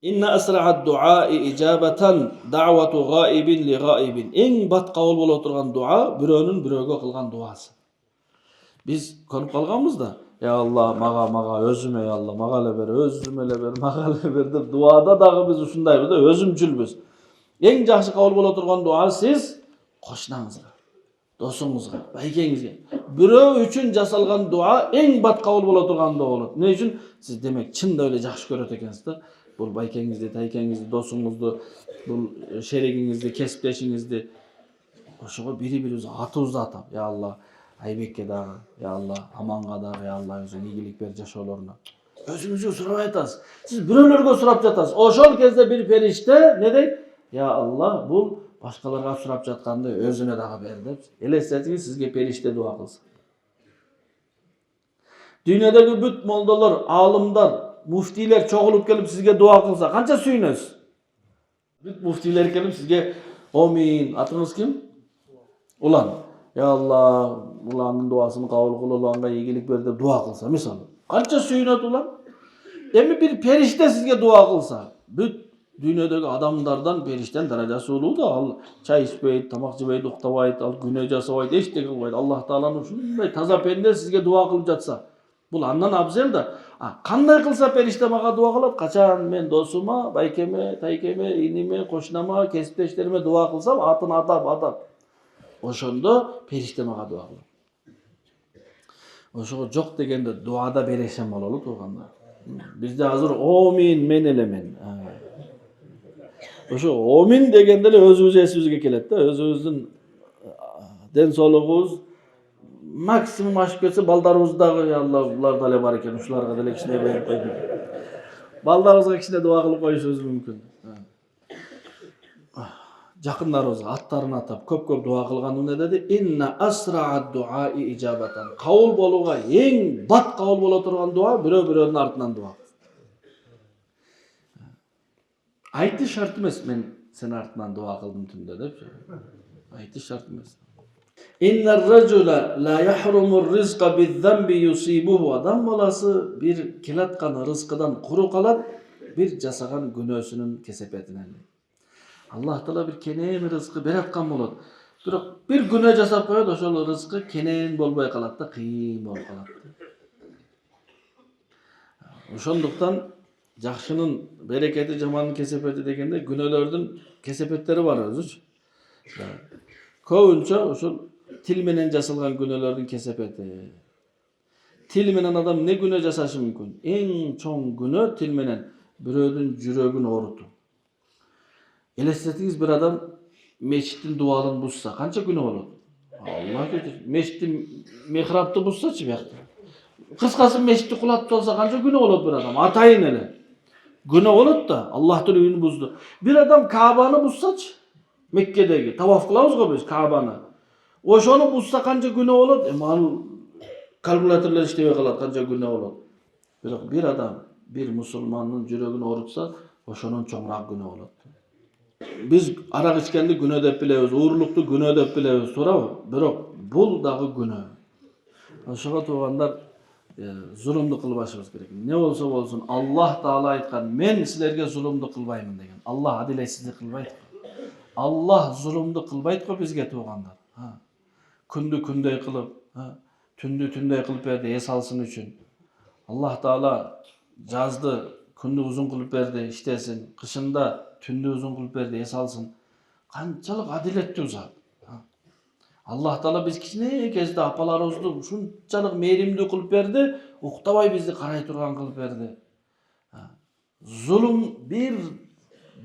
İnne esra'ad du'ai icabatan da'vatu ghaibin li ghaibin. Eng bat kabul bolup oturgan dua biröөнүн biröөгө kılgan duası. Biz konup kalganбыз da, ya Allah maga özüme ya Allah maga ele ber, özüme ele ber, maga ele ber dep duada dagы biz ушундайбыз да, özümчүлбүz. Eng жакшы kabul bolup oturgan dua siz koşunаңызга, досуңузга, байкеңизге. Бирөө үчүн жасалган дуа эң бат кабыл боло турган дуа болот. Эмне үчүн? Сиз демек чында эле жакшы көрөт экенсиз да. Бул байкеңизди, тайкеңизди, досуңузду, бул шерегиңизди, кесиптешиңизди ошого бири-бирибиз атыбызды атап, я Алла, Айбекке дагы, я Алла, Аманга дагы, я Алла өзүң ийгилик бер жашоолоруна. Өзүңүзгө сурабай атасыз. Сиз бирөөлөргө сурап жатасыз. Ошол кезде бир периште не дейт? Я Алла, бул башкаларга сурап жатканды өзүнө дагы бер деп. Элестетиңиз, сизге периште дуа кылса. Дүйнөдөгү бүт молдолор, алымдар, муфтийлер чогулуп келип сизге дуа кылса, канча сүйүнөсүз? Бүт муфтийлер келип сизге Омин, атыңыз ким? Улан. Я Алла, уланын дуасын кабыл кыл, уланга ийгилик бер деп дуа кылса, мисалы. Канча сүйүнөт улан? Эми бир периште сизге дуа кылса, бүт дүйнөдөгү адамдардан периштен даражасы улуу да, ал чай ичпейт, тамак жебейт, уктабайт, ал күнөө жасабайт, эчтеке кылбайт. Аллах тааланын ушундай таза пенде сизге дуа кылып жатса, бул андан абзел да. Кандай кылса периште мага дуа кылат? Качан мен досума, байкеме, тайкеме, иниме, кошунама, кесиптештериме дуа кылсам, атын атап, ошондо периште мага дуа кылат. Ошого жок дегенде дуада берешем бололу туугандар. Бизде азыр Омин мен элемен. Ошо Омин дегенде эле өзүбүз эсибизге келет да, өзүбүздүн ден соолугубуз максимум ашып кетсе балдарыбыз дагы, я Алла, булар деле бар экен, ушуларга деле кичине берип койдум. Балдарыбызга кичине дуа кылып коюшубуз мүмкүн. Жакындарыбызга аттарын атап көп дуа кылган эмне деди? Инна асрa'ad du'ai ijabatan. Кабыл болууга эң бат кабыл боло турган дуа бирөөнүн артынан дуа. Айты шарт эмес, мен сен артынан дуа кылдым түндө деп. Айты шарт эмес. Иннар ражула ла яхрумур ризqa биз-замби юсибуху. Адам баласы бир келаткан рызкыдан куру калат, бир жасаган күнөөсүнүн кесепетинен. Аллах Таала бир кенен рызкы бере аткан болот. Бирок бир күнөө жасап коет, ошол рызкы кенен болбой калат да, кыйын болуп калат. Ошондуктан жакшынын берекети, жамандын кесепети дегенде күнөөлөрдүн кесепеттери бар өзүчү. Көбүнчө ошол тил менен жасалган күнөөлөрдүн кесепети. Тил менен адам не күнөө жасашы мүмкүн? Эң чоң күнөө тил менен бирөөдүн жүрөгүн оорутуу. Элестетиңиз, бир адам мечиттин дуалын бузса, канча күнөө болот? Алла кетир. Мечиттин мехрапты бузсачы биякта. Кыскасы мечитти кулатып салса, канча күнөө болот бир адам? Атайын эле. Күнөө болот да, Аллахтын үйүн бузду. Бир адам Каабаны бузсачы, Меккедеги таваф кылабыз го биз Каабаны. Ошону бузса канча күнөө болот? Ал калькуляторлор иштебей калат, канча күнөө болот. Бирок бир адам, бир мусулмандын жүрөгүн оорутса, ошонун чоңураак күнөө болот. Biz arak içkendi günөө деп билебиз, уурулукту günөө деп билебиз, туурабы? Бирок бул дагы күнөө. Ошого туугандар, зулумду кылбашыбыз керек. Не болсо болсун, Аллах Таала айткан, мен силерге зулумду кылбаймын деген. Аллах адилетсиздик кылбайт. Аллах зулумду кылбайт го бизге туугандар. Күндү күндөй кылып, түндү түндөй кылып берди эс алсын үчүн. Аллах Таала жазды күндү узун кылып берди, иштесин. Кышында түндү узун кылып берди, эс алсын. Канчалык адилеттүү зат. Аллах Таала биз кичине кезде апаларыбызды ушунчалык мээримдүү кылып берди, уктабай бизди карай турган кылып берди. Зулум бир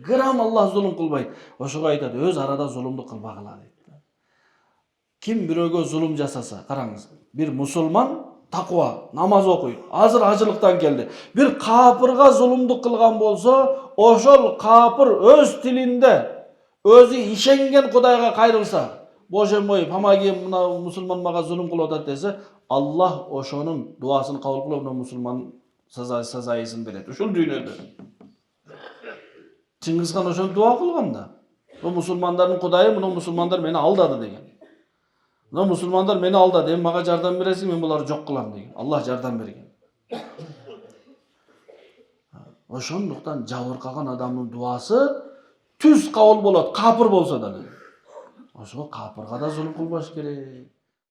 грамм Аллах зулум кылбайт. Ошого айтат, өз арада зулумду кылбагыла дейт. Ким бирөөгө зулум жасаса, караңыз, бир мусулман таква, намаз окуйт. Азыр ажылыктан келди. Бир капырга зулумду кылган болсо, ошол капыр өз тилинде өзү ишенген Кудайга кайрылса, Боже мой, помоги, мына мусулман мага зулум кылып атат десе, Аллах ошонун дуасын кабыл кылып, мына мусулман сазайысын берет. Ушул дүйнөдө. Чыңгызхан ошону дуа кылган да. Бул мусулмандардын Кудайы, мына мусулмандар мени алдады деген. Мына мусулмандар мени алдады, эми мага жардам бересиң, мен буларды жок кылам деген. Аллах жардам берген. Ошондуктан жабыркаган адамдын дуасы түз кабыл болот, капыр болсо дагы. Ошого капырга да зулум кылбаш керек.